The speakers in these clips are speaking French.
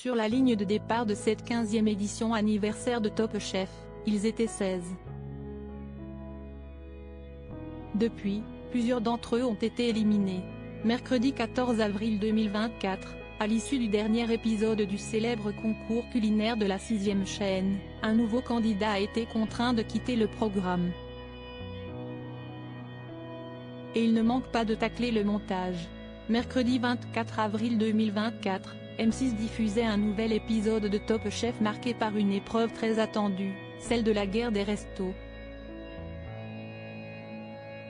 Sur la ligne de départ de cette 15e édition anniversaire de Top Chef, ils étaient 16. Depuis, plusieurs d'entre eux ont été éliminés. Mercredi 14 avril 2024, à l'issue du dernier épisode du célèbre concours culinaire de la 6e chaîne, un nouveau candidat a été contraint de quitter le programme. Et il ne manque pas de tacler le montage. Mercredi 24 avril 2024, M6 diffusait un nouvel épisode de Top Chef marqué par une épreuve très attendue, celle de la guerre des restos.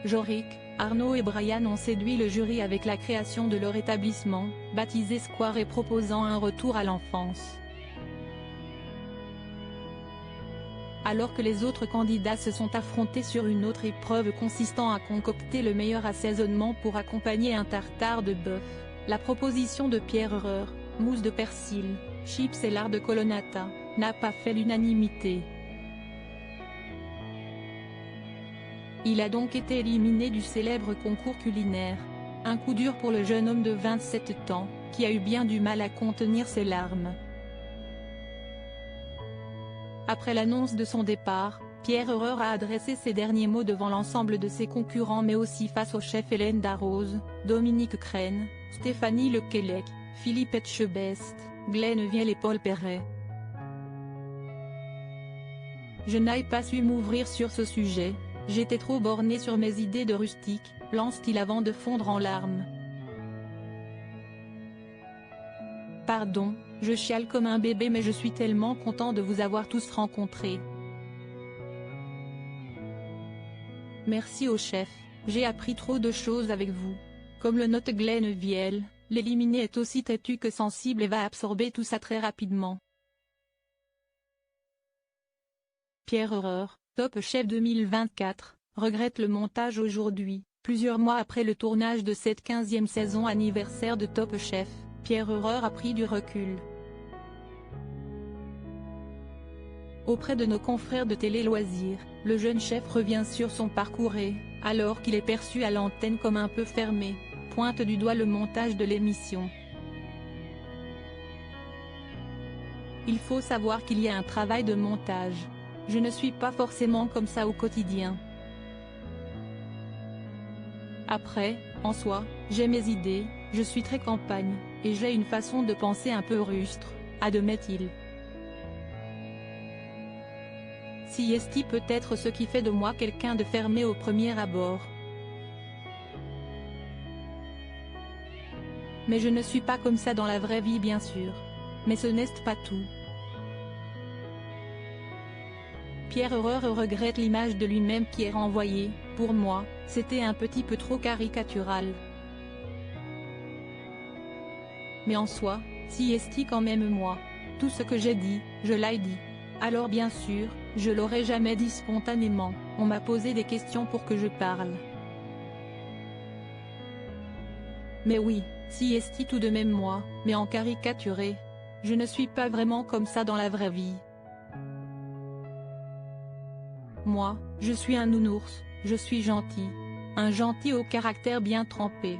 Jorik, Arnaud et Brian ont séduit le jury avec la création de leur établissement, baptisé Square et proposant un retour à l'enfance. Alors que les autres candidats se sont affrontés sur une autre épreuve consistant à concocter le meilleur assaisonnement pour accompagner un tartare de bœuf, la proposition de Pierre Herreur, mousse de persil, chips et lard de colonnata, n'a pas fait l'unanimité. Il a donc été éliminé du célèbre concours culinaire. Un coup dur pour le jeune homme de 27 ans, qui a eu bien du mal à contenir ses larmes. Après l'annonce de son départ, Pierre Herreur a adressé ses derniers mots devant l'ensemble de ses concurrents mais aussi face aux chefs Hélène Darroze, Dominique Crenn, Stéphanie Lequelec, Philippe Etchebest, Glenn Viel et Paul Perret. Je n'ai pas su m'ouvrir sur ce sujet, j'étais trop borné sur mes idées de rustique, lance-t-il avant de fondre en larmes. Pardon, je chiale comme un bébé mais je suis tellement content de vous avoir tous rencontrés. Merci au chef, j'ai appris trop de choses avec vous. Comme le note Glenn Viel, l'éliminé est aussi têtu que sensible et va absorber tout ça très rapidement. Pierre Herreur, Top Chef 2024, regrette le montage aujourd'hui, plusieurs mois après le tournage de cette 15e saison anniversaire de Top Chef. Pierre Herreur a pris du recul. Auprès de nos confrères de Télé Loisirs, le jeune chef revient sur son parcours et, alors qu'il est perçu à l'antenne comme un peu fermé, pointe du doigt le montage de l'émission. Il faut savoir qu'il y a un travail de montage. Je ne suis pas forcément comme ça au quotidien. Après, en soi, j'ai mes idées, je suis très campagne, et j'ai une façon de penser un peu rustre, admet-il. Si est peut être ce qui fait de moi quelqu'un de fermé au premier abord. Mais je ne suis pas comme ça dans la vraie vie bien sûr. Mais ce n'est pas tout. Pierre Herreur regrette l'image de lui-même qui est renvoyée, pour moi, c'était un petit peu trop caricatural. Mais en soi, si est quand même moi. Tout ce que j'ai dit, je l'ai dit. Alors bien sûr, je l'aurais jamais dit spontanément, on m'a posé des questions pour que je parle. Mais oui, si est tout de même moi, mais en caricaturé. Je ne suis pas vraiment comme ça dans la vraie vie. Moi, je suis un nounours, je suis gentil. Un gentil au caractère bien trempé.